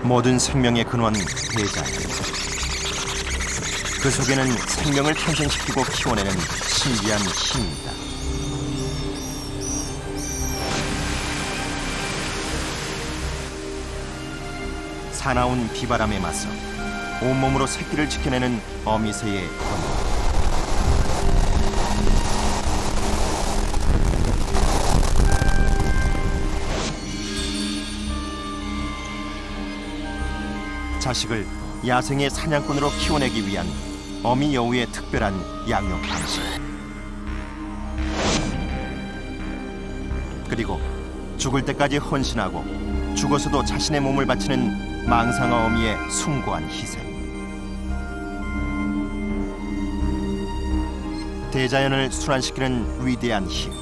모든 생명의 근원 대자연. 그 속에는 생명을 탄생시키고 키워내는 신비한 힘이 있다. 사나운 비바람에 맞서 온몸으로 새끼를 지켜내는 어미새의 권위. 자식을 야생의 사냥꾼으로 키워내기 위한 어미 여우의 특별한 양육 방식. 그리고 죽을 때까지 헌신하고 죽어서도 자신의 몸을 바치는 망상어 어미의 숭고한 희생. 대자연을 순환시키는 위대한 힘.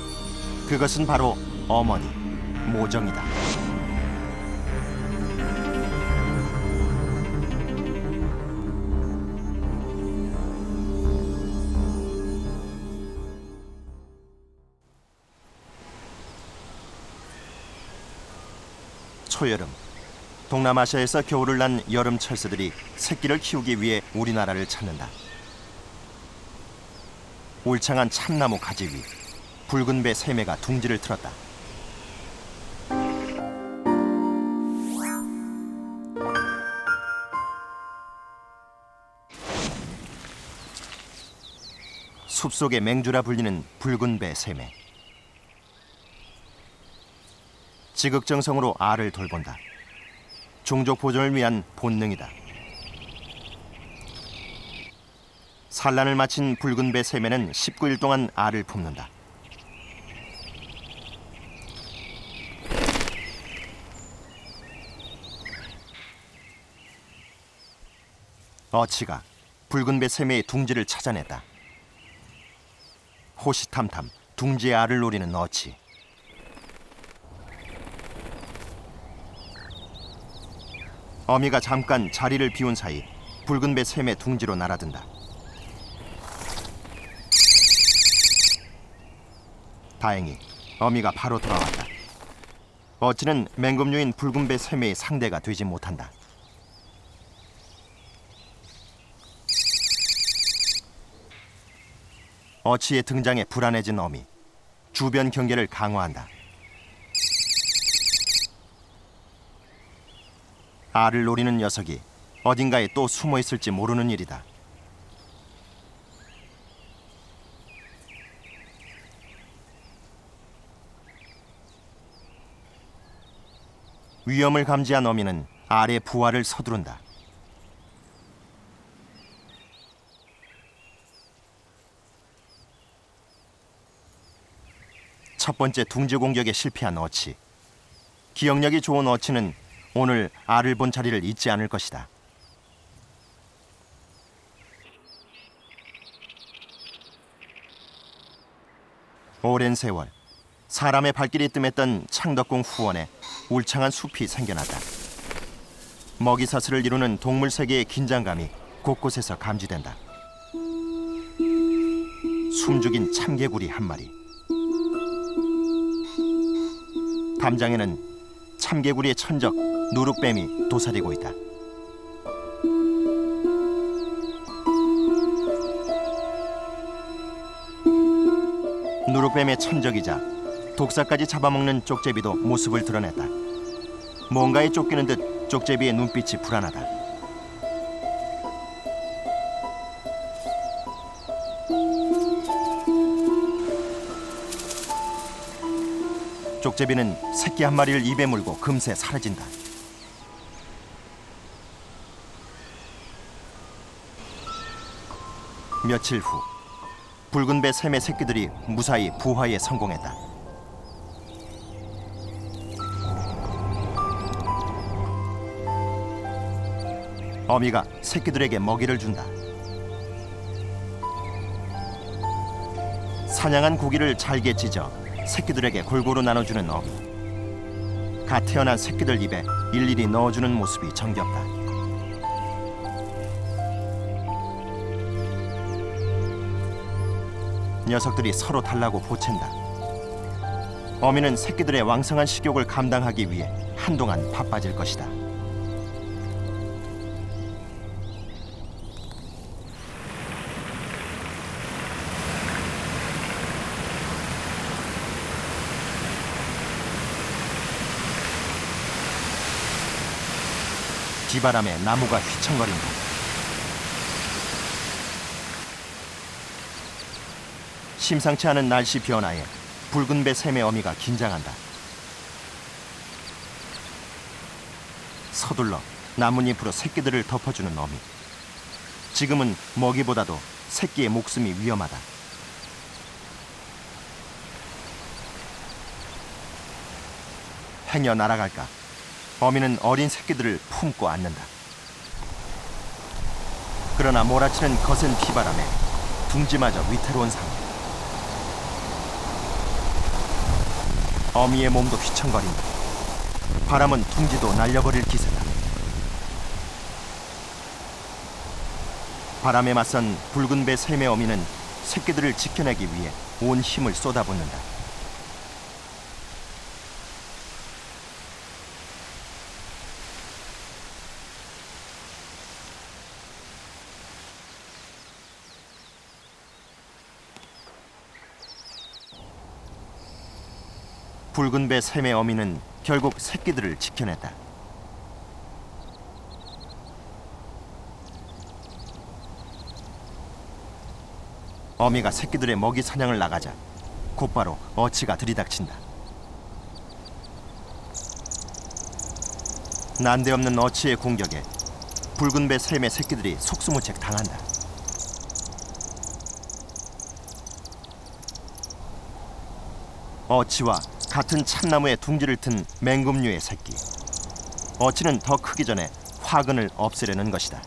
그것은 바로 어머니, 모정이다. 초여름, 동남아시아에서 겨울을 난 여름 철새들이 새끼를 키우기 위해 우리나라를 찾는다. 울창한 참나무 가지 위 붉은 배 새매가 둥지를 틀었다. 숲속의 맹주라 불리는 붉은 배 새매. 지극정성으로 알을 돌본다. 종족 보존을 위한 본능이다. 산란을 마친 붉은 배 새매는 19일 동안 알을 품는다. 어치가 붉은 배 새매의 둥지를 찾아냈다. 호시탐탐 둥지의 알을 노리는 어치. 어미가 잠깐 자리를 비운 사이 붉은 배 새매 둥지로 날아든다. 다행히 어미가 바로 돌아왔다. 어치는 맹금류인 붉은 배 새매의 상대가 되지 못한다. 어치의 등장에 불안해진 어미. 주변 경계를 강화한다. 알을 노리는 녀석이 어딘가에 또 숨어 있을지 모르는 일이다. 위험을 감지한 어미는 알의 부화를 서두른다. 첫 번째 둥지 공격에 실패한 어치. 기억력이 좋은 어치는 오늘 알을 본 자리를 잊지 않을 것이다. 오랜 세월 사람의 발길이 뜸했던 창덕궁 후원에 울창한 숲이 생겨났다. 먹이사슬을 이루는 동물 세계의 긴장감이 곳곳에서 감지된다. 숨죽인 참개구리 한 마리. 담장에는 참개구리의 천적 누룩뱀이 도사리고 있다. 누룩뱀의 천적이자 독사까지 잡아먹는 쪽제비도 모습을 드러냈다. 뭔가에 쫓기는 듯 쪽제비의 눈빛이 불안하다. 쪽제비는 새끼 한 마리를 입에 물고 금세 사라진다. 며칠 후 붉은 배 새매 새끼들이 무사히 부화에 성공했다. 어미가 새끼들에게 먹이를 준다. 사냥한 고기를 잘게 찢어 새끼들에게 골고루 나눠주는 어미. 갓 태어난 새끼들 입에 일일이 넣어주는 모습이 정겹다. 녀석들이 서로 달라고 보챈다. 어미는 새끼들의 왕성한 식욕을 감당하기 위해 한동안 바빠질 것이다. 비바람에 나무가 휘청거린다. 심상치 않은 날씨 변화에 붉은 배 샘의 어미가 긴장한다. 서둘러 나뭇잎으로 새끼들을 덮어주는 어미. 지금은 먹이보다도 새끼의 목숨이 위험하다. 행여 날아갈까? 어미는 어린 새끼들을 품고 안는다. 그러나 몰아치는 거센 비바람에 둥지마저 위태로운 상황. 어미의 몸도 휘청거린다. 바람은 둥지도 날려버릴 기세다. 바람에 맞선 붉은 배 샘의 어미는 새끼들을 지켜내기 위해 온 힘을 쏟아붓는다. 붉은 배 샘의 어미는 결국 새끼들을 지켜냈다. 어미가 새끼들의 먹이 사냥을 나가자 곧바로 어치가 들이닥친다. 난데없는 어치의 공격에 붉은 배 샘의 새끼들이 속수무책 당한다. 어치와 같은 참나무에 둥지를 튼 맹금류의 새끼. 어치는 더 크기 전에 화근을 없애려는 것이다.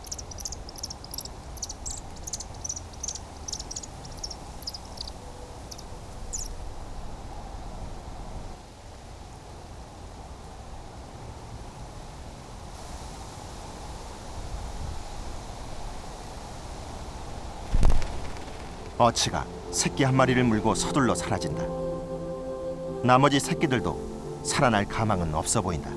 어치가 새끼 한 마리를 물고 서둘러 사라진다. 나머지 새끼들도 살아날 가망은 없어 보인다.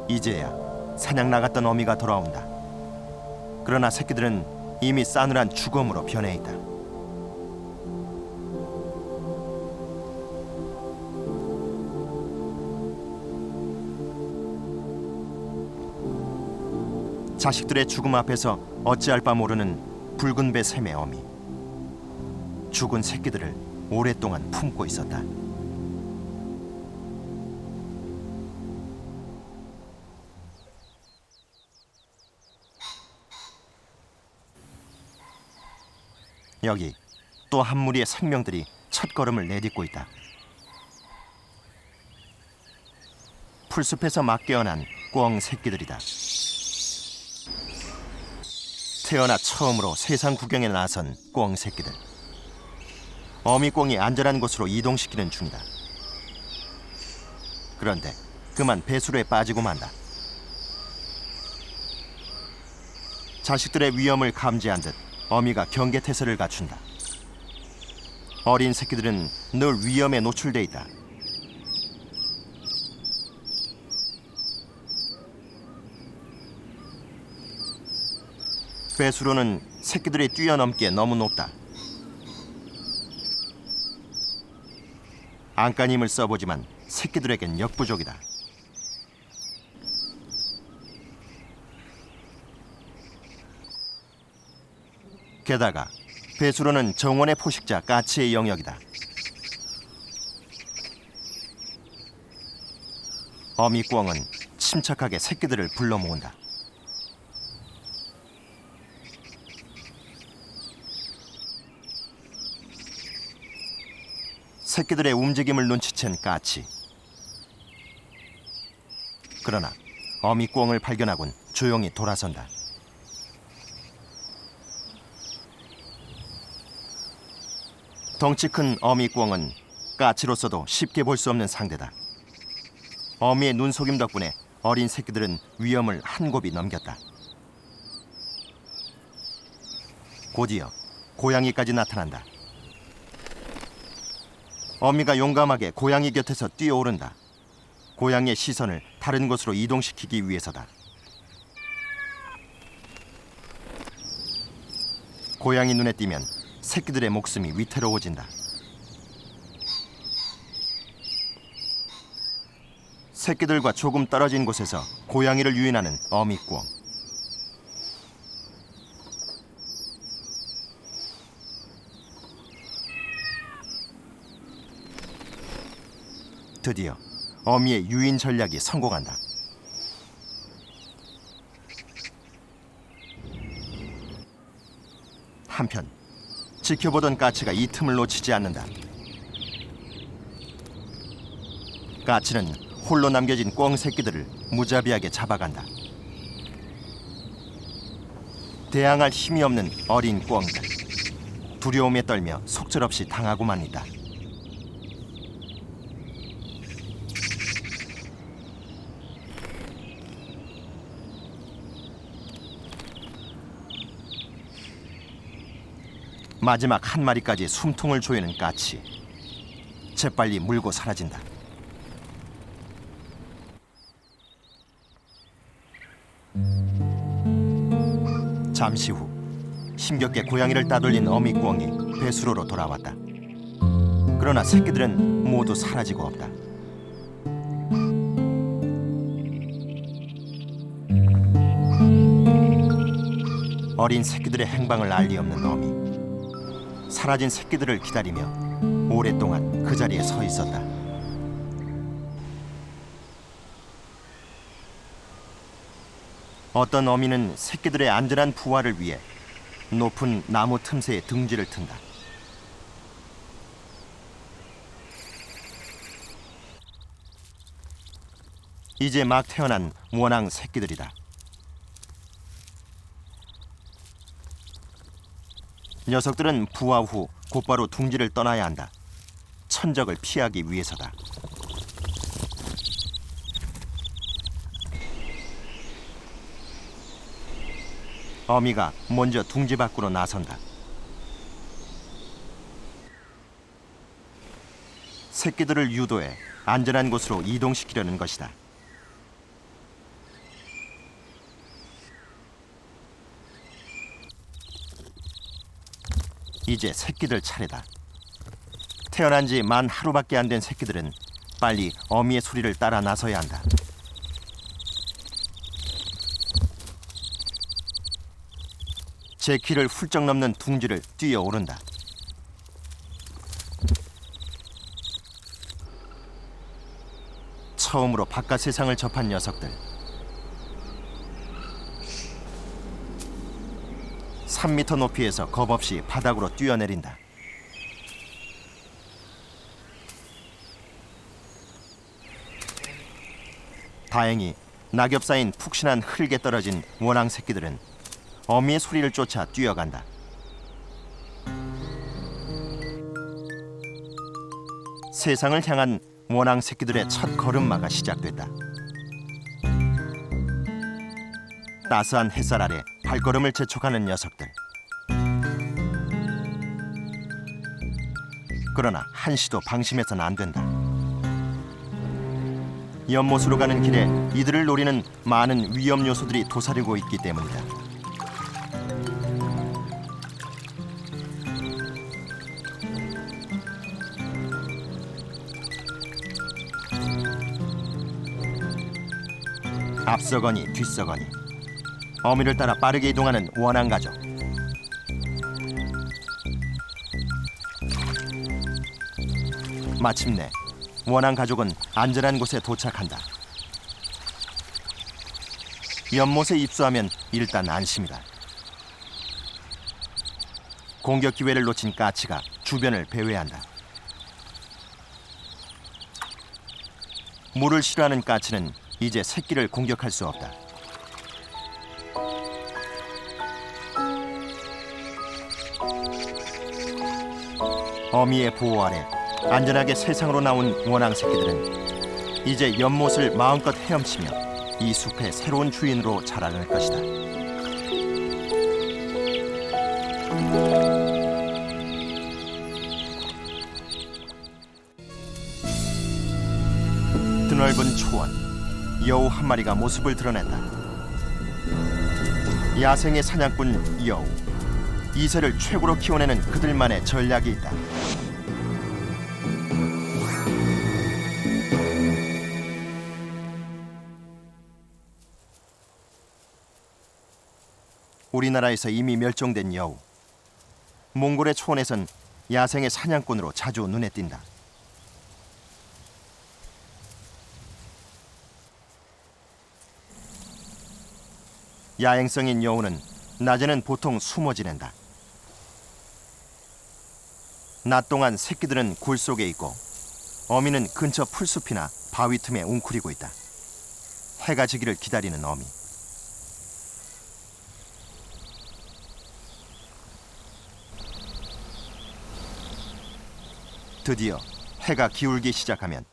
이제야 사냥 나갔던 어미가 돌아온다. 그러나 새끼들은 이미 싸늘한 죽음으로 변해 있다. 자식들의 죽음 앞에서 어찌할 바 모르는 붉은 배 샘의 어미. 죽은 새끼들을 오랫동안 품고 있었다. 여기 또 한 무리의 생명들이 첫걸음을 내딛고 있다. 풀숲에서 막 깨어난 꿩 새끼들이다. 태어나 처음으로 세상 구경에 나선 꿩 새끼들. 어미 꿩이 안전한 곳으로 이동시키는 중이다. 그런데 그만 배수로에 빠지고 만다. 자식들의 위험을 감지한 듯 어미가 경계태세를 갖춘다. 어린 새끼들은 늘 위험에 노출돼 있다. 배수로는 새끼들이 뛰어넘기에 너무 높다. 안간힘을 써보지만 새끼들에겐 역부족이다. 게다가 배수로는 정원의 포식자 까치의 영역이다. 어미 꿩은 침착하게 새끼들을 불러 모은다. 새끼들의 움직임을 눈치챈 까치. 그러나 어미 꿩을 발견하곤 조용히 돌아선다. 덩치 큰 어미 꿩은 까치로서도 쉽게 볼 수 없는 상대다. 어미의 눈속임 덕분에 어린 새끼들은 위험을 한 곱이 넘겼다. 곧이어 고양이까지 나타난다. 어미가 용감하게 고양이 곁에서 뛰어오른다. 고양이의 시선을 다른 곳으로 이동시키기 위해서다. 고양이 눈에 띄면 새끼들의 목숨이 위태로워진다. 새끼들과 조금 떨어진 곳에서 고양이를 유인하는 어미꿩. 드디어 어미의 유인 전략이 성공한다. 한편 지켜보던 까치가 이 틈을 놓치지 않는다. 까치는 홀로 남겨진 꿩 새끼들을 무자비하게 잡아간다. 대항할 힘이 없는 어린 꿩들. 두려움에 떨며 속절없이 당하고만 있다. 마지막 한 마리까지 숨통을 조이는 까치. 재빨리 물고 사라진다. 잠시 후 힘겹게 고양이를 따돌린 어미꿩이 배수로로 돌아왔다. 그러나 새끼들은 모두 사라지고 없다. 어린 새끼들의 행방을 알 리 없는 어미. 사라진 새끼들을 기다리며 오랫동안 그 자리에 서 있었다. 어떤 어미는 새끼들의 안전한 부화를 위해 높은 나무 틈새에 둥지를 튼다. 이제 막 태어난 원앙 새끼들이다. 녀석들은 부화 후 곧바로 둥지를 떠나야 한다. 천적을 피하기 위해서다. 어미가 먼저 둥지 밖으로 나선다. 새끼들을 유도해 안전한 곳으로 이동시키려는 것이다. 이제 새끼들 차례다. 태어난 지 만 하루밖에 안 된 새끼들은 빨리 어미의 소리를 따라 나서야 한다. 제 키를 훌쩍 넘는 둥지를 뛰어오른다. 처음으로 바깥 세상을 접한 녀석들. 3m 높이에서 겁없이 바닥으로 뛰어내린다. 다행히 낙엽 쌓인 푹신한 흙에 떨어진 원앙 새끼들은 어미의 소리를 쫓아 뛰어간다. 세상을 향한 원앙 새끼들의 첫 걸음마가 시작됐다. 따스한 햇살 아래 발걸음을 재촉하는 녀석들. 그러나 한시도 방심해서는 안 된다. 연못으로 가는 길에 이들을 노리는 많은 위험 요소들이 도사리고 있기 때문이다. 앞서거니 뒤서거니 어미를 따라 빠르게 이동하는 원앙 가족. 마침내 원앙 가족은 안전한 곳에 도착한다. 연못에 입수하면 일단 안심이다. 공격 기회를 놓친 까치가 주변을 배회한다. 물을 싫어하는 까치는 이제 새끼를 공격할 수 없다. 어미의 보호 아래 안전하게 세상으로 나온 원앙 새끼들은 이제 연못을 마음껏 헤엄치며 이 숲의 새로운 주인으로 자라날 것이다. 드넓은 초원, 여우 한 마리가 모습을 드러낸다. 야생의 사냥꾼 여우. 이새를 최고로 키워내는 그들만의 전략이 있다. 우리나라에서 이미 멸종된 여우. 몽골의 초원에선 야생의 사냥꾼으로 자주 눈에 띈다. 야행성인 여우는 낮에는 보통 숨어 지낸다. 낮 동안 새끼들은 굴 속에 있고 어미는 근처 풀숲이나 바위 틈에 웅크리고 있다. 해가 지기를 기다리는 어미. 드디어 해가 기울기 시작하면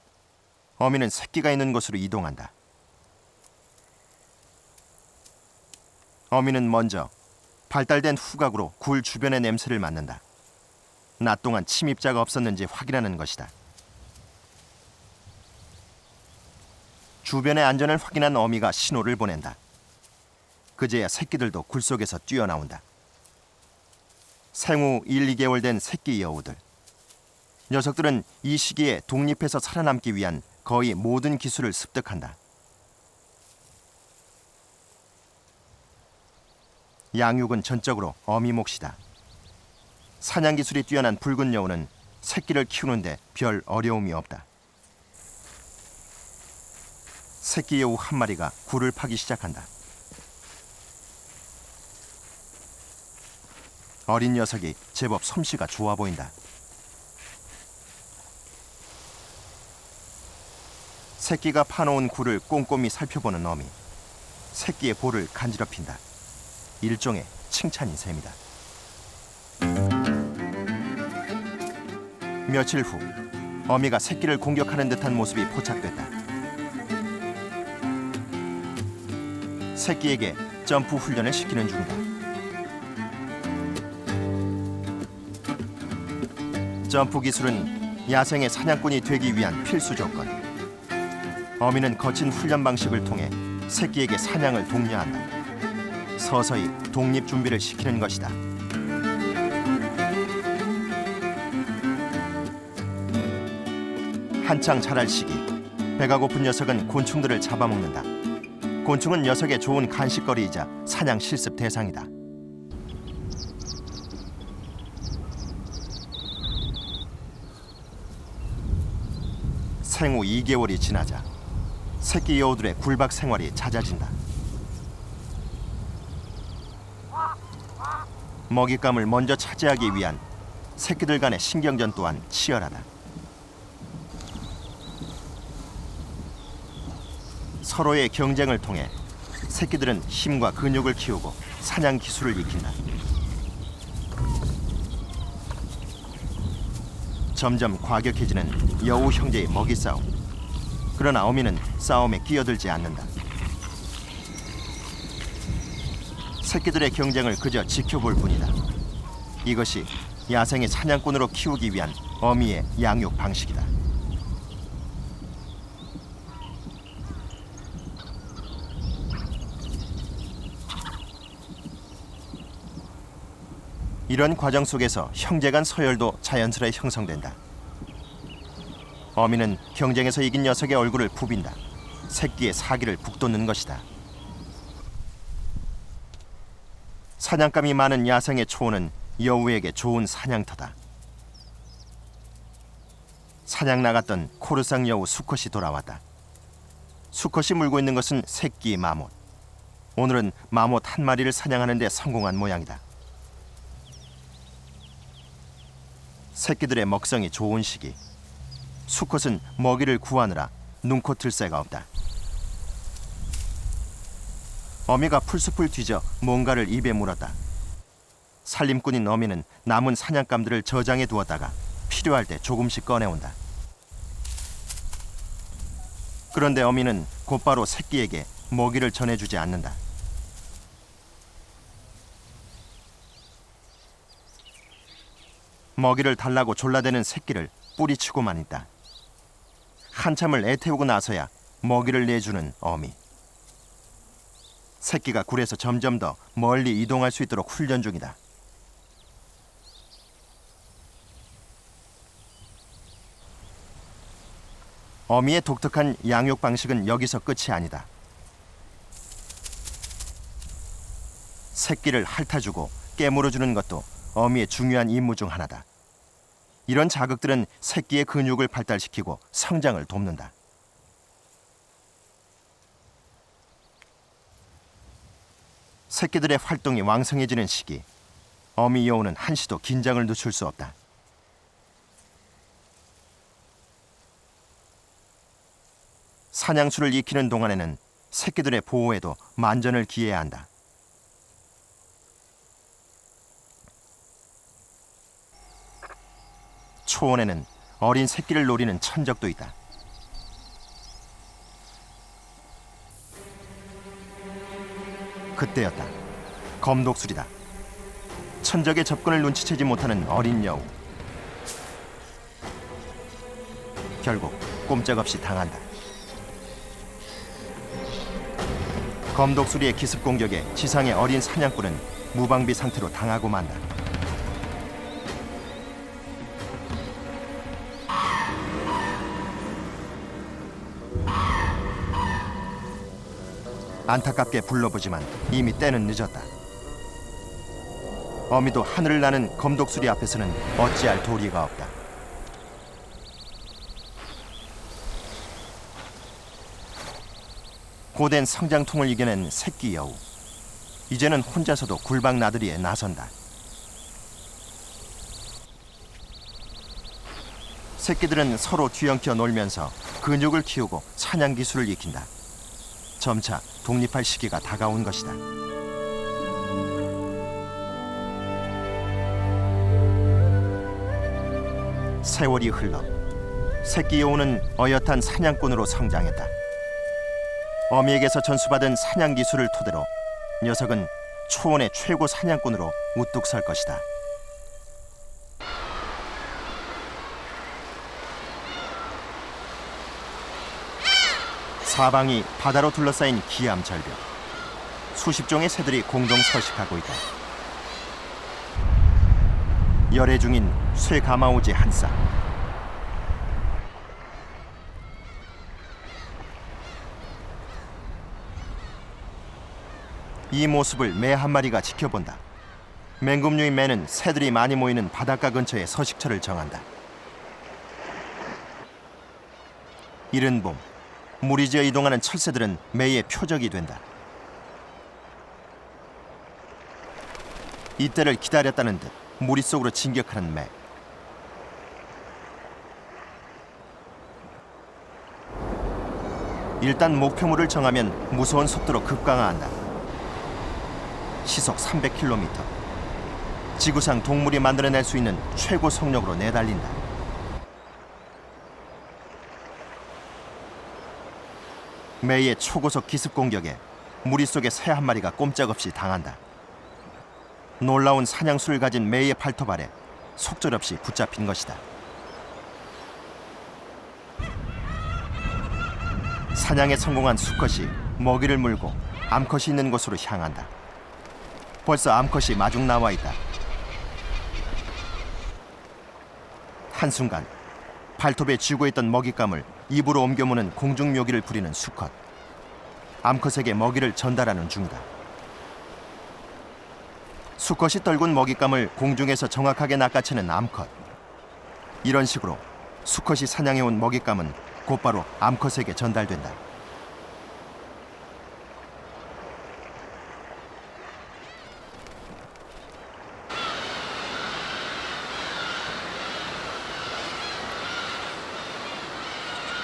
어미는 새끼가 있는 곳으로 이동한다. 어미는 먼저 발달된 후각으로 굴 주변의 냄새를 맡는다. 낮 동안 침입자가 없었는지 확인하는 것이다. 주변의 안전을 확인한 어미가 신호를 보낸다. 그제야 새끼들도 굴 속에서 뛰어나온다. 생후 1, 2개월 된 새끼 여우들. 녀석들은 이 시기에 독립해서 살아남기 위한 거의 모든 기술을 습득한다. 양육은 전적으로 어미 몫이다. 사냥 기술이 뛰어난 붉은 여우는 새끼를 키우는데 별 어려움이 없다. 새끼 여우 한 마리가 굴을 파기 시작한다. 어린 녀석이 제법 솜씨가 좋아 보인다. 새끼가 파놓은 굴을 꼼꼼히 살펴보는 어미. 새끼의 볼을 간지럽힌다. 일종의 칭찬인 셈이다. 며칠 후 어미가 새끼를 공격하는 듯한 모습이 포착됐다. 새끼에게 점프 훈련을 시키는 중이다. 점프 기술은 야생의 사냥꾼이 되기 위한 필수 조건. 어미는 거친 훈련 방식을 통해 새끼에게 사냥을 독려한다. 서서히 독립 준비를 시키는 것이다. 한창 자랄 시기, 배가 고픈 녀석은 곤충들을 잡아먹는다. 곤충은 녀석의 좋은 간식거리이자 사냥 실습 대상이다. 생후 2개월이 지나자 새끼 여우들의 굴박 생활이 잦아진다. 먹잇감을 먼저 차지하기 위한 새끼들 간의 신경전 또한 치열하다. 서로의 경쟁을 통해 새끼들은 힘과 근육을 키우고 사냥 기술을 익힌다. 점점 과격해지는 여우 형제의 먹이 싸움. 그러나 어미는 싸움에 끼어들지 않는다. 새끼들의 경쟁을 그저 지켜볼 뿐이다. 이것이 야생의 사냥꾼으로 키우기 위한 어미의 양육 방식이다. 이런 과정 속에서 형제 간 서열도 자연스레 형성된다. 어미는 경쟁에서 이긴 녀석의 얼굴을 부빈다. 새끼의 사기를 북돋는 것이다. 사냥감이 많은 야생의 초원은 여우에게 좋은 사냥터다. 사냥 나갔던 코르상 여우 수컷이 돌아왔다. 수컷이 물고 있는 것은 새끼 마못. 오늘은 마못 한 마리를 사냥하는 데 성공한 모양이다. 새끼들의 먹성이 좋은 시기. 수컷은 먹이를 구하느라 눈코 틀 새가 없다. 어미가 풀숲을 뒤져 뭔가를 입에 물었다. 살림꾼인 어미는 남은 사냥감들을 저장해 두었다가 필요할 때 조금씩 꺼내온다. 그런데 어미는 곧바로 새끼에게 먹이를 전해주지 않는다. 먹이를 달라고 졸라대는 새끼를 뿌리치고만 있다. 한참을 애태우고 나서야 먹이를 내주는 어미. 새끼가 굴에서 점점 더 멀리 이동할 수 있도록 훈련 중이다. 어미의 독특한 양육 방식은 여기서 끝이 아니다. 새끼를 핥아주고 깨물어주는 것도 어미의 중요한 임무 중 하나다. 이런 자극들은 새끼의 근육을 발달시키고 성장을 돕는다. 새끼들의 활동이 왕성해지는 시기, 어미 여우는 한시도 긴장을 늦출 수 없다. 사냥수를 익히는 동안에는 새끼들의 보호에도 만전을 기해야 한다. 초원에는 어린 새끼를 노리는 천적도 있다. 그때였다. 검독술이다. 천적의 접근을 눈치채지 못하는 어린 여우. 결국 꼼짝없이 당한다. 검독수리의 기습 공격에 지상의 어린 사냥꾼은 무방비 상태로 당하고 만다. 안타깝게 불러보지만 이미 때는 늦었다. 어미도 하늘을 나는 검독수리 앞에서는 어찌할 도리가 없다. 고된 성장통을 이겨낸 새끼 여우. 이제는 혼자서도 굴박 나들이에 나선다. 새끼들은 서로 뒤엉켜 놀면서 근육을 키우고 사냥 기술을 익힌다. 점차 독립할 시기가 다가온 것이다. 세월이 흘러 새끼 여우는 어엿한 사냥꾼으로 성장했다. 어미에게서 전수받은 사냥 기술을 토대로 녀석은 초원의 최고 사냥꾼으로 우뚝 설 것이다. 사방이 바다로 둘러싸인 기암절벽. 수십 종의 새들이 공동 서식하고 있다. 열애 중인 쇠가마우지 한 쌍. 이 모습을 매 한 마리가 지켜본다. 맹금류의 매는 새들이 많이 모이는 바닷가 근처에 서식처를 정한다. 이른 봄, 물이 지어 이동하는 철새들은 매의 표적이 된다. 이때를 기다렸다는 듯 무리 속으로 진격하는 매. 일단 목표물을 정하면 무서운 속도로 급강하한다. 시속 300km. 지구상 동물이 만들어낼 수 있는 최고 속력으로 내달린다. 매의 초고속 기습 공격에 무리 속의 새 한 마리가 꼼짝없이 당한다. 놀라운 사냥수를 가진 매의 발톱 아래 속절없이 붙잡힌 것이다. 사냥에 성공한 수컷이 먹이를 물고 암컷이 있는 곳으로 향한다. 벌써 암컷이 마중 나와 있다. 한순간 발톱에 쥐고 있던 먹잇감을 입으로 옮겨무는 공중묘기를 부리는 수컷. 암컷에게 먹이를 전달하는 중이다. 수컷이 떨군 먹잇감을 공중에서 정확하게 낚아채는 암컷. 이런 식으로 수컷이 사냥해온 먹잇감은 곧바로 암컷에게 전달된다.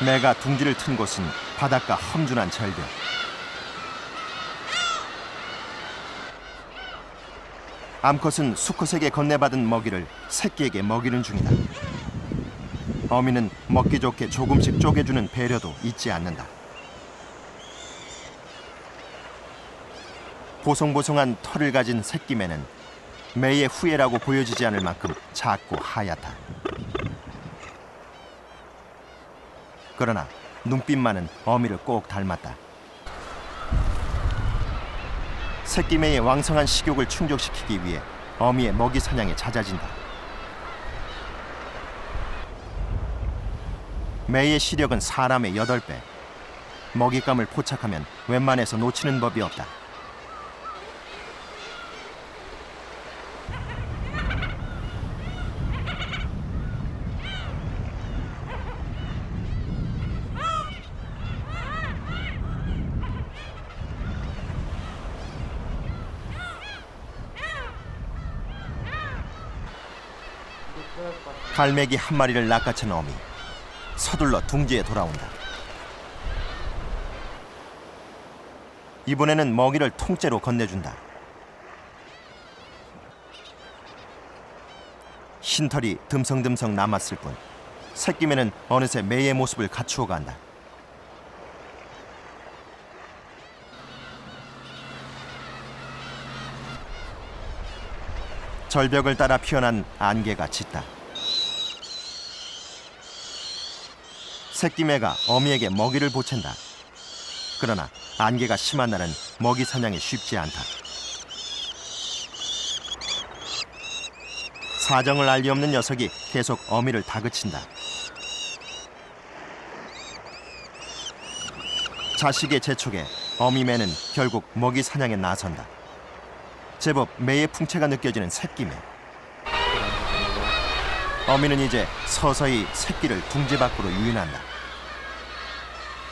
매가 둥지를 튼 곳은 바닷가 험준한 절벽. 암컷은 수컷에게 건네받은 먹이를 새끼에게 먹이는 중이다. 어미는 먹기 좋게 조금씩 쪼개주는 배려도 잊지 않는다. 보송보송한 털을 가진 새끼매는 매의 후예라고 보여지지 않을 만큼 작고 하얗다. 그러나 눈빛만은 어미를 꼭 닮았다. 새끼매의 왕성한 식욕을 충족시키기 위해 어미의 먹이 사냥에 잦아진다. 매의 시력은 사람의 8배. 먹잇감을 포착하면 웬만해서 놓치는 법이 없다. 갈매기 한 마리를 낚아챈 어미. 서둘러 둥지에 돌아온다. 이번에는 먹이를 통째로 건네준다. 흰털이 듬성듬성 남았을 뿐 새끼매는 어느새 매의 모습을 갖추어 간다. 절벽을 따라 피어난 안개가 짙다. 새끼매가 어미에게 먹이를 보챈다. 그러나 안개가 심한 날은 먹이 사냥이 쉽지 않다. 사정을 알 리 없는 녀석이 계속 어미를 다그친다. 자식의 재촉에 어미매는 결국 먹이 사냥에 나선다. 제법 매의 풍채가 느껴지는 새끼매. 어미는 이제 서서히 새끼를 둥지 밖으로 유인한다.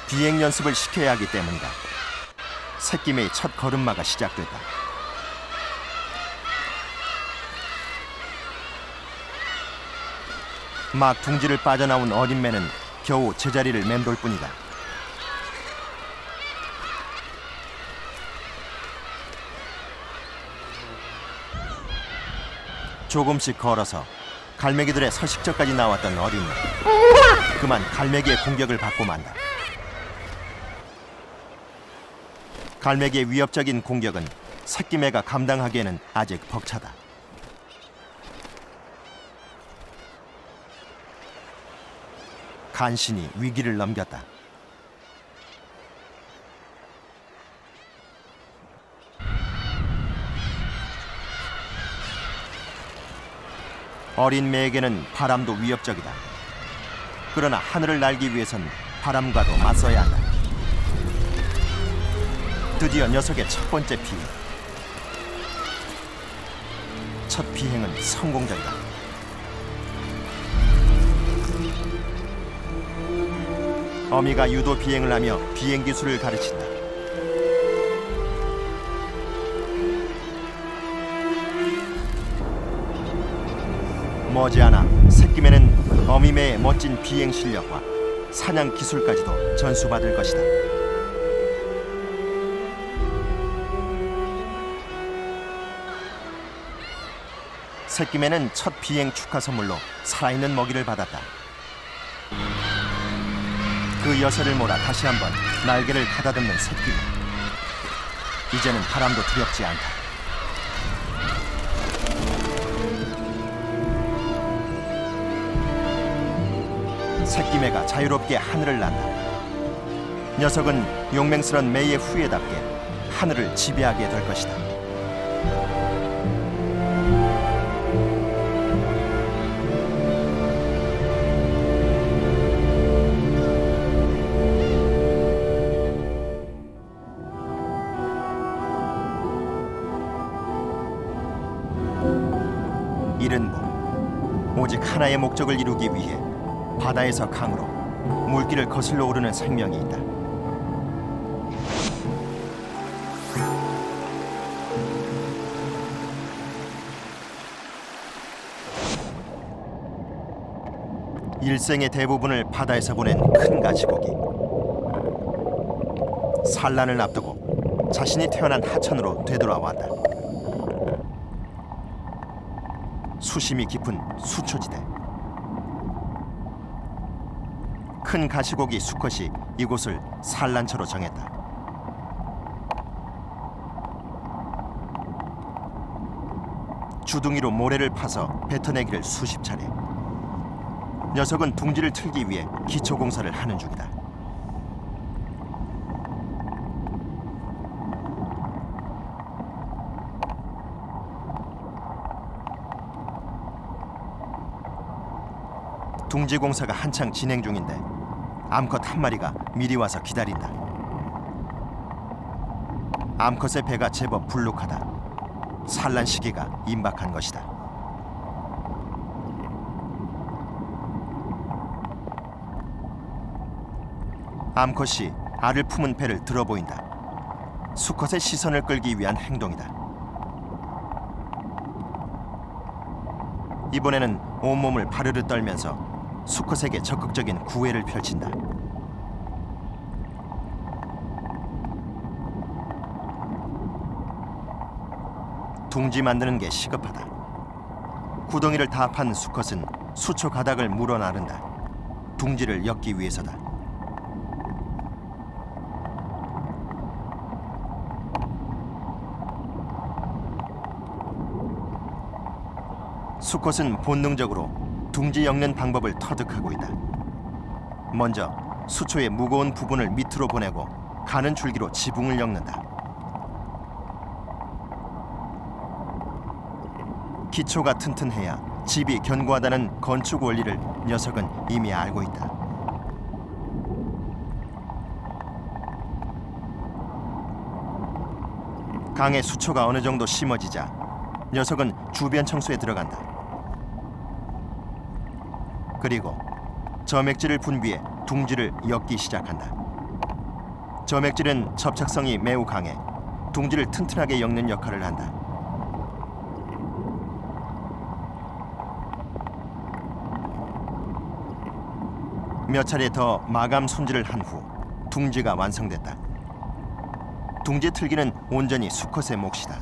비행 연습을 시켜야 하기 때문이다. 새끼매의 첫 걸음마가 시작됐다. 막 둥지를 빠져나온 어린 매는 겨우 제자리를 맴돌 뿐이다. 조금씩 걸어서 갈매기들의 서식처까지 나왔던 어린 매. 그만 갈매기의 공격을 받고 만다. 갈매기의 위협적인 공격은 새끼매가 감당하기에는 아직 벅차다. 간신히 위기를 넘겼다. 어린 매에게는 바람도 위협적이다. 그러나 하늘을 날기 위해선 바람과도 맞서야 한다. 드디어 녀석의 첫 번째 비행. 첫 비행은 성공적이다. 어미가 유도 비행을 하며 비행 기술을 가르친다. 머지않아 새끼매는 어미매의 멋진 비행 실력과 사냥 기술까지도 전수받을 것이다. 새끼매는 첫 비행 축하 선물로 살아있는 먹이를 받았다. 그 여세를 몰아 다시 한번 날개를 가다듬는 새끼매. 이제는 바람도 두렵지 않다. 새끼매가 자유롭게 하늘을 난다. 녀석은 용맹스런 매의 후예답게 하늘을 지배하게 될 것이다. 이른 봄, 오직 하나의 목적을 이루기 위해 바다에서 강으로 물길을 거슬러 오르는 생명이 있다. 일생의 대부분을 바다에서 보낸 큰 가시고기. 산란을 앞두고 자신이 태어난 하천으로 되돌아왔다. 수심이 깊은 수초지대. 큰 가시고기 수컷이 이곳을 산란처로 정했다. 주둥이로 모래를 파서 뱉어내기를 수십 차례. 녀석은 둥지를 틀기 위해 기초공사를 하는 중이다. 둥지 공사가 한창 진행 중인데 암컷 한 마리가 미리 와서 기다린다. 암컷의 배가 제법 불룩하다. 산란 시기가 임박한 것이다. 암컷이 알을 품은 배를 들어보인다. 수컷의 시선을 끌기 위한 행동이다. 이번에는 온몸을 바르르 떨면서 수컷에게 적극적인 구애를 펼친다. 둥지 만드는 게 시급하다. 구덩이를 다 판 수컷은 수초 가닥을 물어 나른다. 둥지를 엮기 위해서다. 수컷은 본능적으로 둥지 엮는 방법을 터득하고 있다. 먼저 수초의 무거운 부분을 밑으로 보내고 가는 줄기로 지붕을 엮는다. 기초가 튼튼해야 집이 견고하다는 건축 원리를 녀석은 이미 알고 있다. 강의 수초가 어느 정도 심어지자 녀석은 주변 청소에 들어간다. 그리고 점액질을 분비해 둥지를 엮기 시작한다. 점액질은 접착성이 매우 강해 둥지를 튼튼하게 엮는 역할을 한다. 몇 차례 더 마감 손질을 한 후 둥지가 완성됐다. 둥지 틀기는 온전히 수컷의 몫이다.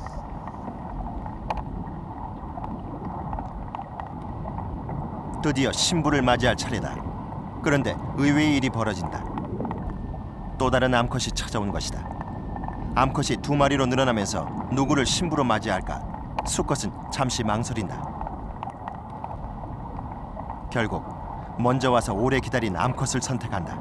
드디어 신부를 맞이할 차례다. 그런데 의외의 일이 벌어진다. 또 다른 암컷이 찾아온 것이다. 암컷이 2마리로 늘어나면서 누구를 신부로 맞이할까? 수컷은 잠시 망설인다. 결국 먼저 와서 오래 기다린 암컷을 선택한다.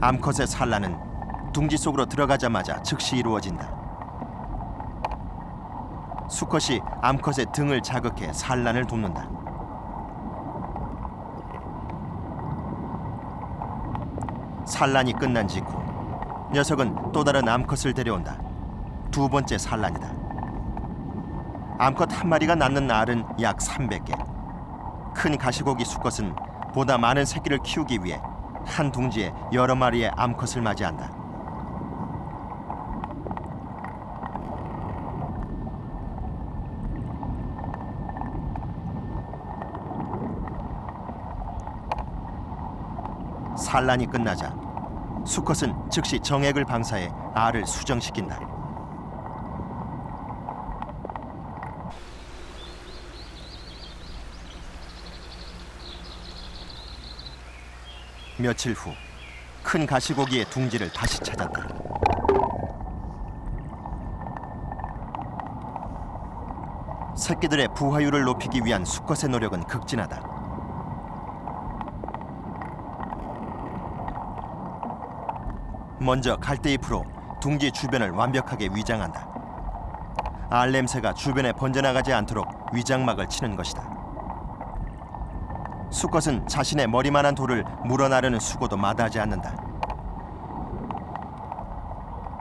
암컷의 산란은 둥지 속으로 들어가자마자 즉시 이루어진다. 수컷이 암컷의 등을 자극해 산란을 돕는다. 산란이 끝난 직후 녀석은 또 다른 암컷을 데려온다. 2번째 산란이다. 암컷 한 마리가 낳는 알은 약 300개. 큰 가시고기 수컷은 보다 많은 새끼를 키우기 위해 한 둥지에 여러 마리의 암컷을 맞이한다. 산란이 끝나자 수컷은 즉시 정액을 방사해 알을 수정시킨다. 며칠 후 큰 가시고기의 둥지를 다시 찾았다. 새끼들의 부화율을 높이기 위한 수컷의 노력은 극진하다. 먼저 갈대잎으로 둥지 주변을 완벽하게 위장한다. 알 냄새가 주변에 번져나가지 않도록 위장막을 치는 것이다. 수컷은 자신의 머리만한 돌을 물어나르는 수고도 마다하지 않는다.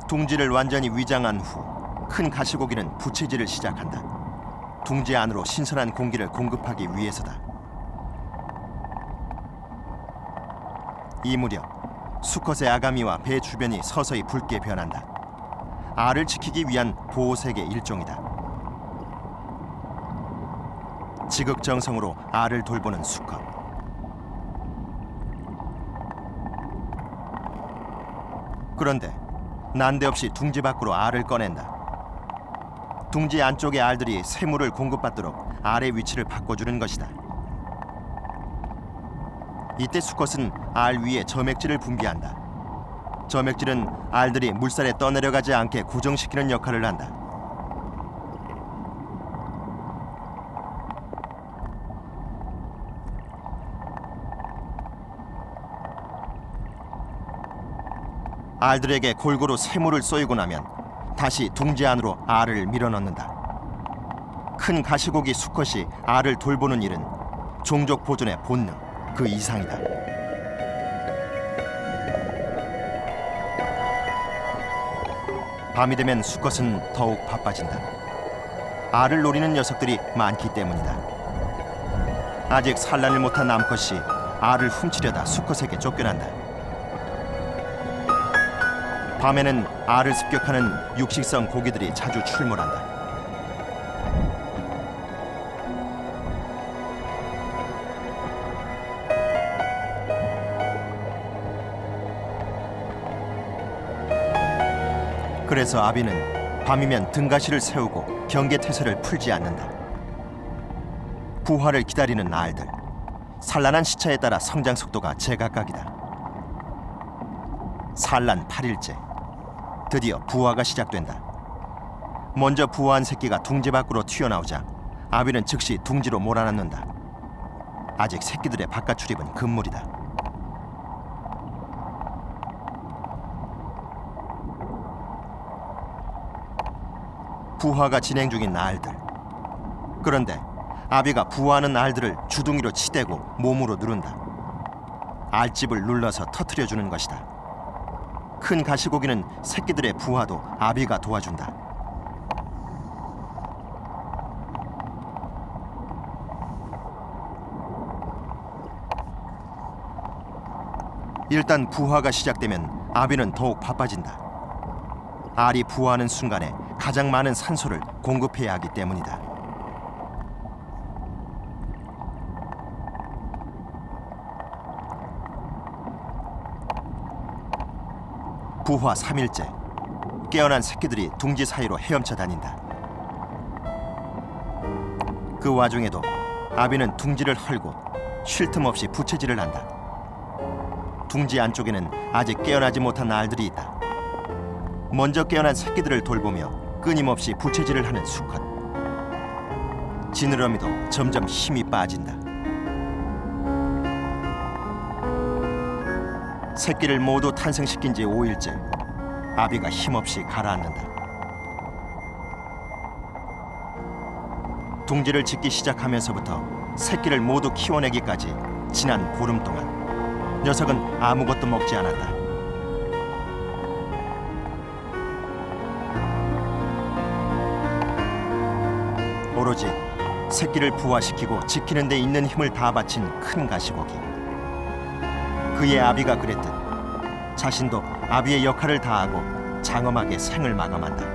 둥지를 완전히 위장한 후 큰 가시고기는 부채질을 시작한다. 둥지 안으로 신선한 공기를 공급하기 위해서다. 이 무렵 수컷의 아가미와 배 주변이 서서히 붉게 변한다. 알을 지키기 위한 보호색의 일종이다. 지극정성으로 알을 돌보는 수컷. 그런데 난데없이 둥지 밖으로 알을 꺼낸다. 둥지 안쪽의 알들이 새물을 공급받도록 알의 위치를 바꿔주는 것이다. 이때 수컷은 알 위에 점액질을 분비한다. 점액질은 알들이 물살에 떠내려가지 않게 고정시키는 역할을 한다. 알들에게 골고루 새물을 쏘이고 나면 다시 둥지 안으로 알을 밀어넣는다. 큰 가시고기 수컷이 알을 돌보는 일은 종족 보존의 본능 그 이상이다. 밤이 되면 수컷은 더욱 바빠진다. 알을 노리는 녀석들이 많기 때문이다. 아직 산란을 못한 암컷이 알을 훔치려다 수컷에게 쫓겨난다. 밤에는 알을 습격하는 육식성 고기들이 자주 출몰한다. 그래서 아비는 밤이면 등가시를 세우고 경계태세를 풀지 않는다. 부화를 기다리는 알들, 산란한 시차에 따라 성장 속도가 제각각이다. 산란 8일째, 드디어 부화가 시작된다. 먼저 부화한 새끼가 둥지 밖으로 튀어나오자 아비는 즉시 둥지로 몰아넣는다. 아직 새끼들의 바깥 출입은 금물이다. 부화가 진행 중인 알들. 그런데 아비가 부화하는 알들을 주둥이로 치대고 몸으로 누른다. 알집을 눌러서 터뜨려주는 것이다. 큰 가시고기는 새끼들의 부화도 아비가 도와준다. 일단 부화가 시작되면 아비는 더욱 바빠진다. 알이 부화하는 순간에 가장 많은 산소를 공급해야 하기 때문이다. 부화 3일째, 깨어난 새끼들이 둥지 사이로 헤엄쳐 다닌다. 그 와중에도 아비는 둥지를 헐고 쉴 틈 없이 부채질을 한다. 둥지 안쪽에는 아직 깨어나지 못한 알들이 있다. 먼저 깨어난 새끼들을 돌보며 끊임없이 부채질을 하는 수컷. 지느러미도 점점 힘이 빠진다. 새끼를 모두 탄생시킨 지 5일째, 아비가 힘없이 가라앉는다. 둥지를 짓기 시작하면서부터 새끼를 모두 키워내기까지 지난 보름 동안 녀석은 아무것도 먹지 않았다. 오로지 새끼를 부화시키고 지키는 데 있는 힘을 다 바친 큰 가시고기. 그의 아비가 그랬듯 자신도 아비의 역할을 다하고 장엄하게 생을 마감한다.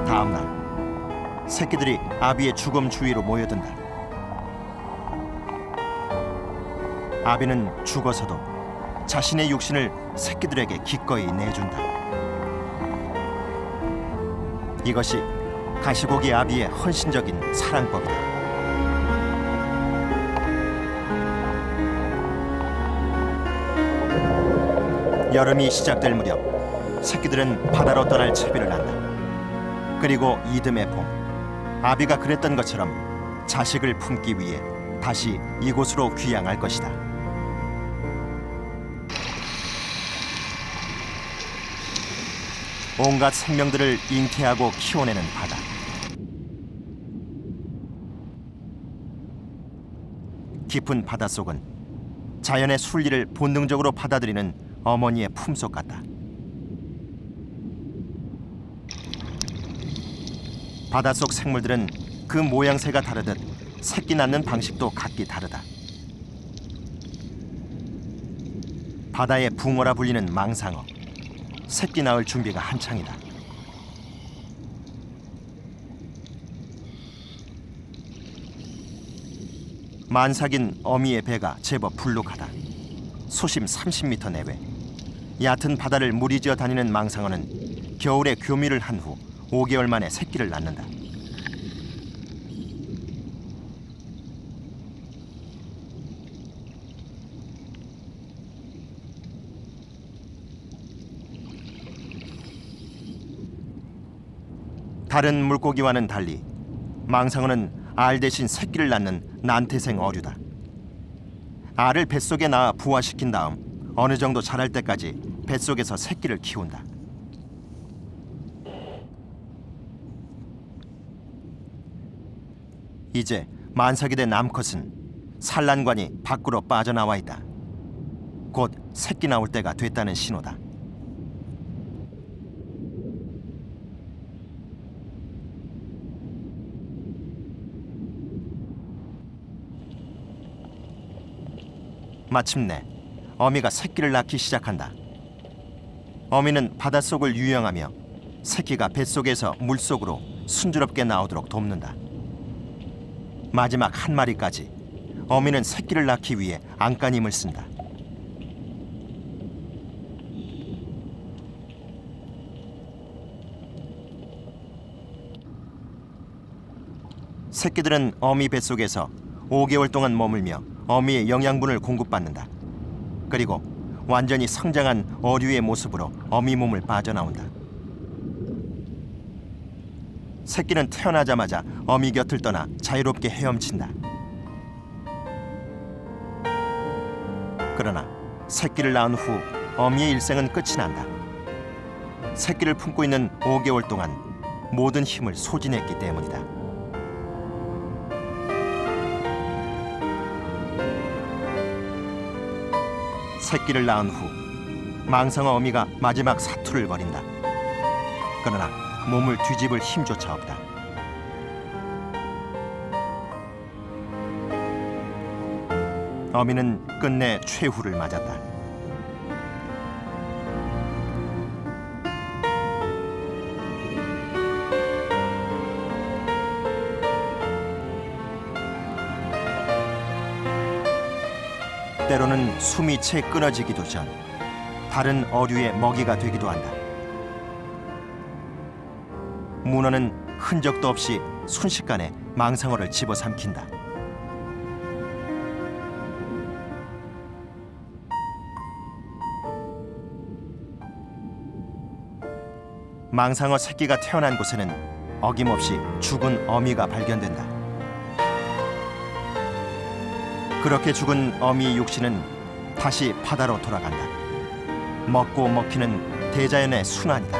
다음 날 새끼들이 아비의 주검 주위로 모여든다. 아비는 죽어서도 자신의 육신을 새끼들에게 기꺼이 내준다. 이것이 가시고기 아비의 헌신적인 사랑법이다. 여름이 시작될 무렵 새끼들은 바다로 떠날 채비를 한다. 그리고 이듬해 봄, 아비가 그랬던 것처럼 자식을 품기 위해 다시 이곳으로 귀향할 것이다. 온갖 생명들을 잉태하고 키워내는 바다. 깊은 바닷속은 자연의 순리를 본능적으로 받아들이는 어머니의 품속 같다. 바닷속 생물들은 그 모양새가 다르듯 새끼 낳는 방식도 각기 다르다. 바다의 붕어라 불리는 망상어. 새끼 낳을 준비가 한창이다. 만삭인 어미의 배가 제법 불룩하다. 수심 30m 내외. 얕은 바다를 무리지어 다니는 망상어는 겨울에 교미를 한 후 5개월 만에 새끼를 낳는다. 다른 물고기와는 달리 망상어는 알 대신 새끼를 낳는 난태생 어류다. 알을 뱃속에 낳아 부화시킨 다음 어느 정도 자랄 때까지 뱃속에서 새끼를 키운다. 이제 만삭이 된 암컷은 산란관이 밖으로 빠져나와 있다. 곧 새끼 나올 때가 됐다는 신호다. 마침내 어미가 새끼를 낳기 시작한다. 어미는 바닷속을 유영하며 새끼가 뱃속에서 물속으로 순조롭게 나오도록 돕는다. 마지막 한 마리까지 어미는 새끼를 낳기 위해 안간힘을 쓴다. 새끼들은 어미 뱃속에서 5개월 동안 머물며 어미의 영양분을 공급받는다. 그리고 완전히 성장한 어류의 모습으로 어미 몸을 빠져나온다. 새끼는 태어나자마자 어미 곁을 떠나 자유롭게 헤엄친다. 그러나 새끼를 낳은 후 어미의 일생은 끝이 난다. 새끼를 품고 있는 5개월 동안 모든 힘을 소진했기 때문이다. 새끼를 낳은 후 망상어 어미가 마지막 사투를 벌인다. 그러나 몸을 뒤집을 힘조차 없다. 어미는 끝내 최후를 맞았다. 때로는 숨이 채 끊어지기도 전 다른 어류의 먹이가 되기도 한다. 문어는 흔적도 없이 순식간에 망상어를 집어삼킨다. 망상어 새끼가 태어난 곳에는 어김없이 죽은 어미가 발견된다. 그렇게 죽은 어미의 육신은 다시 바다로 돌아간다. 먹고 먹히는 대자연의 순환이다.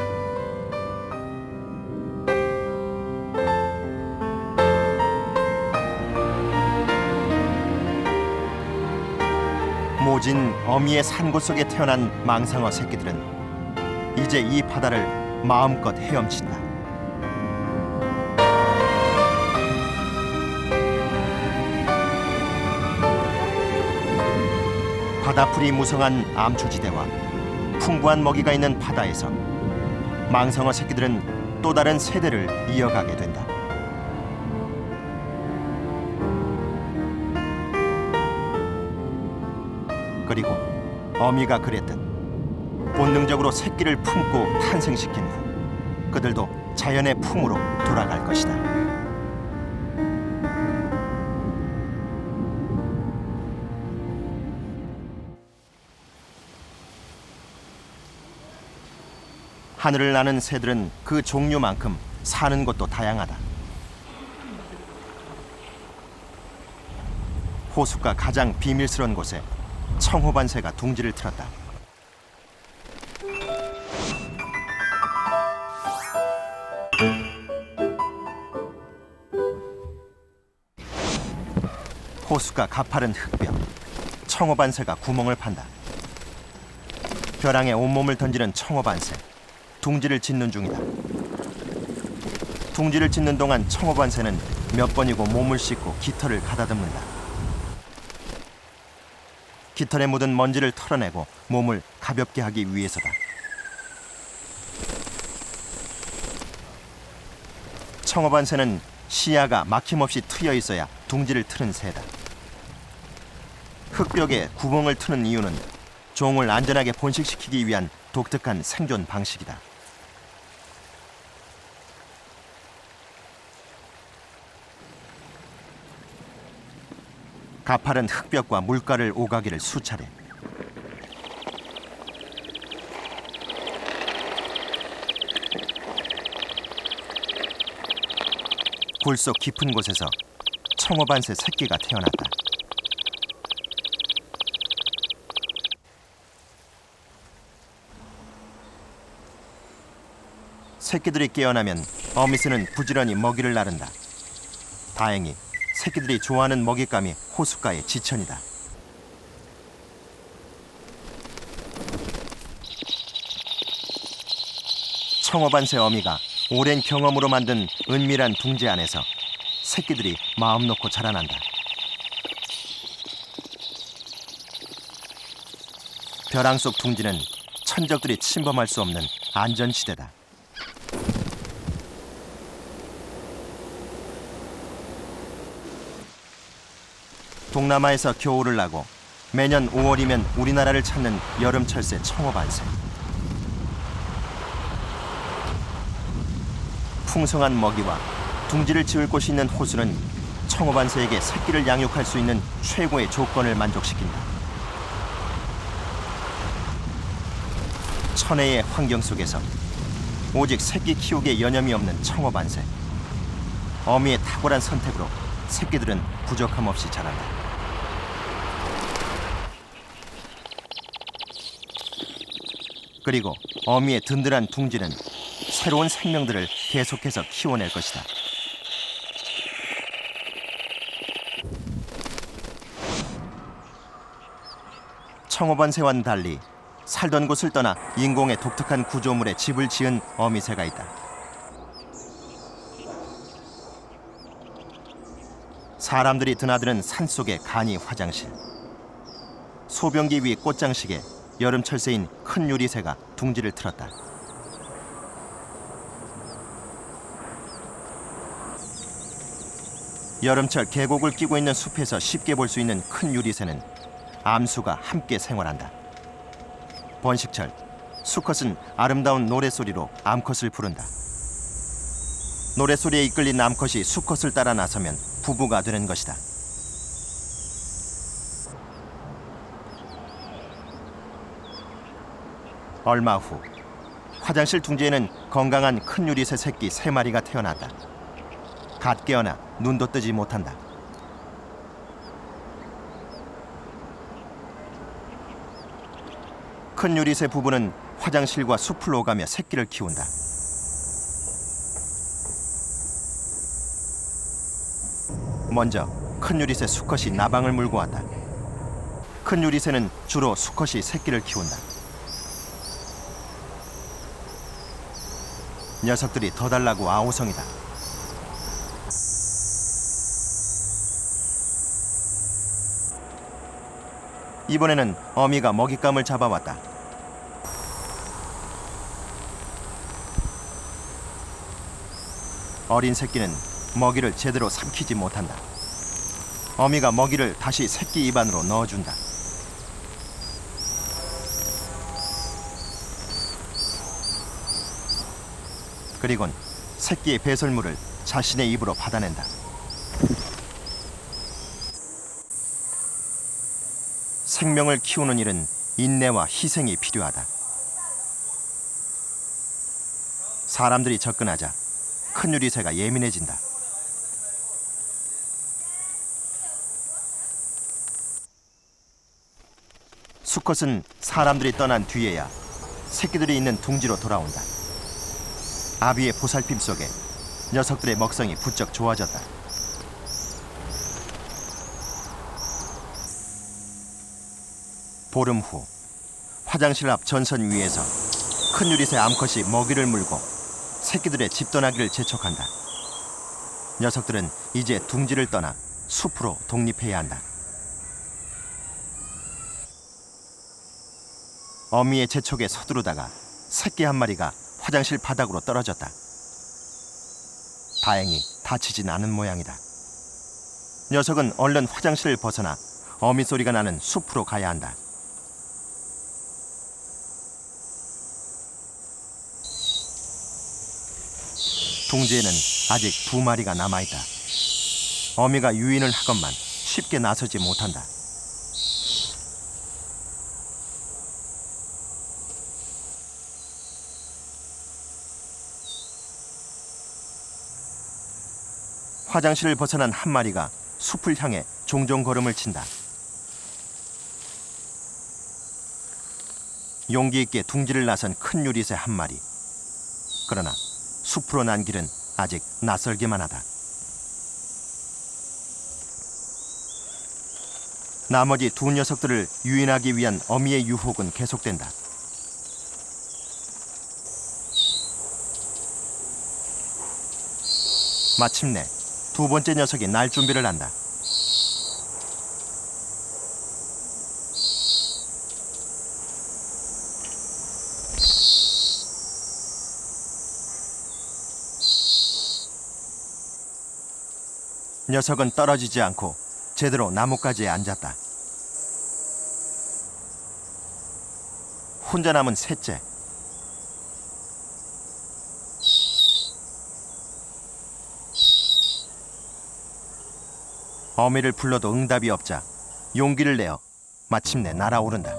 모진 어미의 산곳 속에 태어난 망상어 새끼들은 이제 이 바다를 마음껏 헤엄친다. 바다풀이 무성한 암초지대와 풍부한 먹이가 있는 바다에서 망상어 새끼들은 또 다른 세대를 이어가게 된다. 그리고 어미가 그랬듯 본능적으로 새끼를 품고 탄생시킨 후 그들도 자연의 품으로 돌아갈 것이다. 하늘을 나는 새들은 그 종류만큼 사는 곳도 다양하다. 호숫가 가장 비밀스러운 곳에 청호반새가 둥지를 틀었다. 호수가 가파른 흙벽, 청호반새가 구멍을 판다. 벼랑에 온몸을 던지는 청호반새, 둥지를 짓는 중이다. 둥지를 짓는 동안 청호반새는 몇 번이고 몸을 씻고 깃털을 가다듬는다. 깃털에 묻은 먼지를 털어내고 몸을 가볍게 하기 위해서다. 청호반새는 시야가 막힘없이 트여 있어야 둥지를 트는 새다. 흙벽에 구멍을 트는 이유는 종을 안전하게 번식시키기 위한 독특한 생존 방식이다. 가파른 흙벽과 물가를 오가기를 수차례. 굴속 깊은 곳에서 청호반새 새끼가 태어났다. 새끼들이 깨어나면 어미새는 부지런히 먹이를 나른다. 다행히 새끼들이 좋아하는 먹잇감이 호숫가의 지천이다. 청어반새 어미가 오랜 경험으로 만든 은밀한 둥지 안에서 새끼들이 마음 놓고 자라난다. 벼랑 속 둥지는 천적들이 침범할 수 없는 안전지대다. 동남아에서 겨울을 나고 매년 5월이면 우리나라를 찾는 여름철새 청어반새. 풍성한 먹이와 둥지를 지을 곳이 있는 호수는 청어반새에게 새끼를 양육할 수 있는 최고의 조건을 만족시킨다. 천혜의 환경 속에서 오직 새끼 키우기에 여념이 없는 청어반새. 어미의 탁월한 선택으로 새끼들은 부족함 없이 자란다. 그리고 어미의 든든한 둥지는 새로운 생명들을 계속해서 키워낼 것이다. 청어반새와는 달리 살던 곳을 떠나 인공의 독특한 구조물에 집을 지은 어미새가 있다. 사람들이 드나드는 산속의 간이 화장실. 소변기 위 꽃장식에 여름철새인 큰 유리새가 둥지를 틀었다. 여름철 계곡을 끼고 있는 숲에서 쉽게 볼 수 있는 큰 유리새는 암수가 함께 생활한다. 번식철, 수컷은 아름다운 노랫소리로 암컷을 부른다. 노랫소리에 이끌린 암컷이 수컷을 따라 나서면 부부가 되는 것이다. 얼마 후 화장실 둥지에는 건강한 큰 유리새 새끼 3마리가 태어났다. 갓 깨어나 눈도 뜨지 못한다. 큰 유리새 부부는 화장실과 숲을 오가며 새끼를 키운다. 먼저 큰 유리새 수컷이 나방을 물고 왔다. 큰 유리새는 주로 수컷이 새끼를 키운다. 녀석들이 더 달라고 아우성이다. 이번에는 어미가 먹잇감을 잡아왔다. 어린 새끼는 먹이를 제대로 삼키지 못한다. 어미가 먹이를 다시 새끼 입안으로 넣어준다. 그리곤 새끼의 배설물을 자신의 입으로 받아낸다. 생명을 키우는 일은 인내와 희생이 필요하다. 사람들이 접근하자 큰 유리새가 예민해진다. 수컷은 사람들이 떠난 뒤에야 새끼들이 있는 둥지로 돌아온다. 아비의 보살핌 속에 녀석들의 먹성이 부쩍 좋아졌다. 보름 후 화장실 앞 전선 위에서 큰 유리새 암컷이 먹이를 물고 새끼들의 집 떠나기를 재촉한다. 녀석들은 이제 둥지를 떠나 숲으로 독립해야 한다. 어미의 재촉에 서두르다가 새끼 한 마리가 화장실 바닥으로 떨어졌다. 다행히 다치진 않은 모양이다. 녀석은 얼른 화장실을 벗어나 어미 소리가 나는 숲으로 가야 한다. 둥지에는 아직 2마리가 남아있다. 어미가 유인을 하건만 쉽게 나서지 못한다. 화장실을 벗어난 한 마리가 숲을 향해 종종 걸음을 친다. 용기 있게 둥지를 나선 큰 유리새 한 마리. 그러나 숲으로 난 길은 아직 낯설기만 하다. 나머지 2 녀석들을 유인하기 위한 어미의 유혹은 계속된다. 마침내 두 번째 녀석이 날 준비를 한다. 녀석은 떨어지지 않고 제대로 나뭇가지에 앉았다. 혼자 남은 셋째. 어미를 불러도 응답이 없자 용기를 내어 마침내 날아오른다.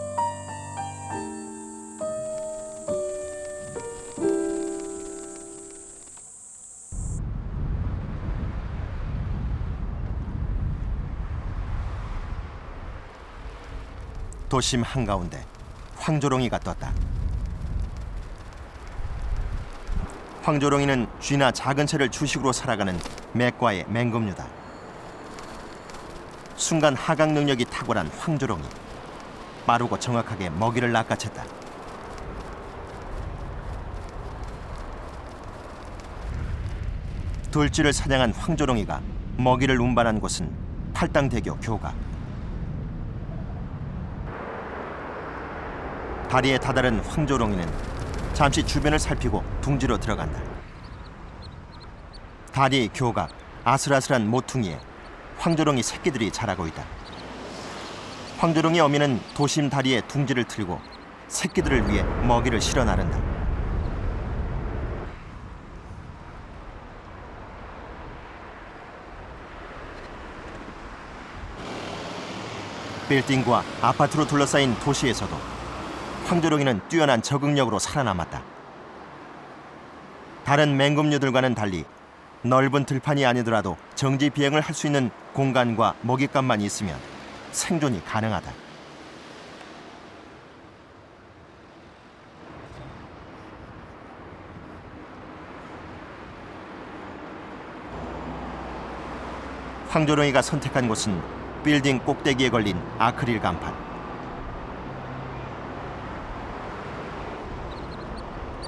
도심 한가운데 황조롱이가 떴다. 황조롱이는 쥐나 작은 새를 주식으로 살아가는 맥과의 맹금류다. 순간 하강 능력이 탁월한 황조롱이 빠르고 정확하게 먹이를 낚아챘다. 돌쥐를 사냥한 황조롱이가 먹이를 운반한 곳은 팔당대교 교각. 다리에 다다른 황조롱이는 잠시 주변을 살피고 둥지로 들어간다. 다리 교각 아슬아슬한 모퉁이에 황조롱이 새끼들이 자라고 있다. 황조롱이 어미는 도심 다리에 둥지를 틀고 새끼들을 위해 먹이를 실어 나른다. 빌딩과 아파트로 둘러싸인 도시에서도 황조롱이는 뛰어난 적응력으로 살아남았다. 다른 맹금류들과는 달리 넓은 들판이 아니더라도 정지 비행을 할 수 있는 공간과 먹잇감만 있으면 생존이 가능하다. 황조롱이가 선택한 곳은 빌딩 꼭대기에 걸린 아크릴 간판.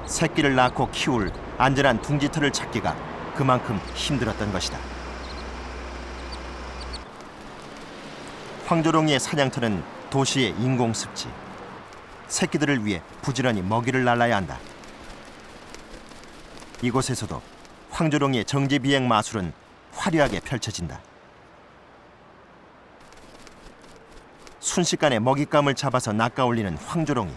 새끼를 낳고 키울 안전한 둥지터를 찾기가 그만큼 힘들었던 것이다. 황조롱이의 사냥터는 도시의 인공습지. 새끼들을 위해 부지런히 먹이를 날라야 한다. 이곳에서도 황조롱이의 정지비행 마술은 화려하게 펼쳐진다. 순식간에 먹잇감을 잡아서 낚아올리는 황조롱이.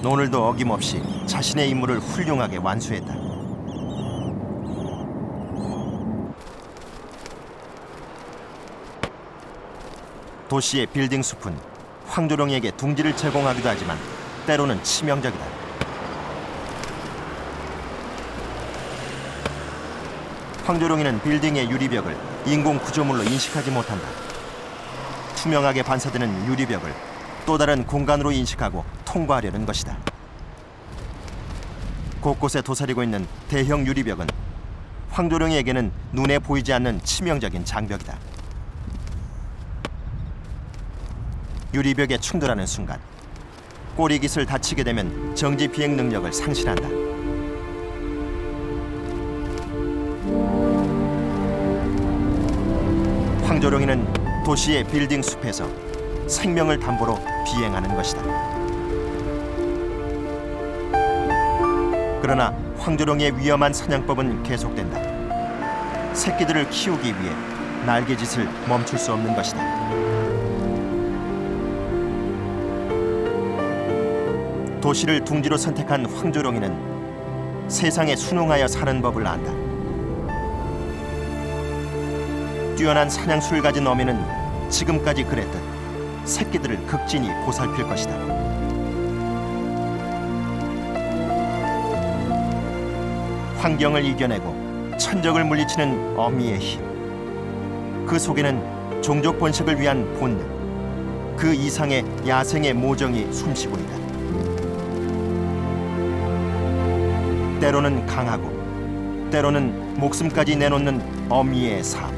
오늘도 어김없이 자신의 임무를 훌륭하게 완수했다. 도시의 빌딩 숲은 황조롱이에게 둥지를 제공하기도 하지만 때로는 치명적이다. 황조롱이는 빌딩의 유리벽을 인공 구조물로 인식하지 못한다. 투명하게 반사되는 유리벽을 또 다른 공간으로 인식하고 통과하려는 것이다. 곳곳에 도사리고 있는 대형 유리벽은 황조롱이에게는 눈에 보이지 않는 치명적인 장벽이다. 유리벽에 충돌하는 순간 꼬리깃을 다치게 되면 정지 비행 능력을 상실한다. 황조롱이는 도시의 빌딩 숲에서 생명을 담보로 비행하는 것이다. 그러나 황조롱이의 위험한 사냥법은 계속된다. 새끼들을 키우기 위해 날개짓을 멈출 수 없는 것이다. 도시를 둥지로 선택한 황조롱이는 세상에 순응하여 사는 법을 안다. 뛰어난 사냥술을 가진 어미는 지금까지 그랬듯 새끼들을 극진히 보살필 것이다. 환경을 이겨내고 천적을 물리치는 어미의 힘. 그 속에는 종족 번식을 위한 본능, 그 이상의 야생의 모정이 숨쉬고 있다. 때로는 강하고 때로는 목숨까지 내놓는 어미의 삶.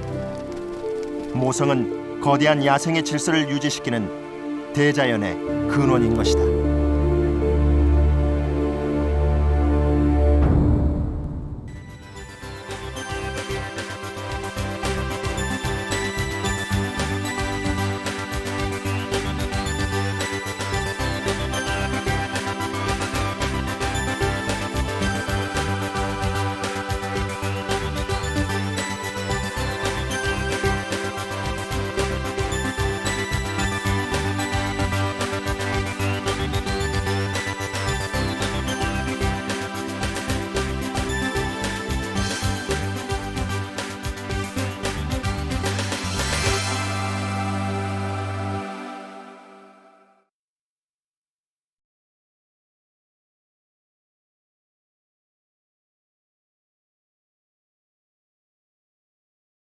모성은 거대한 야생의 질서를 유지시키는 대자연의 근원인 것이다.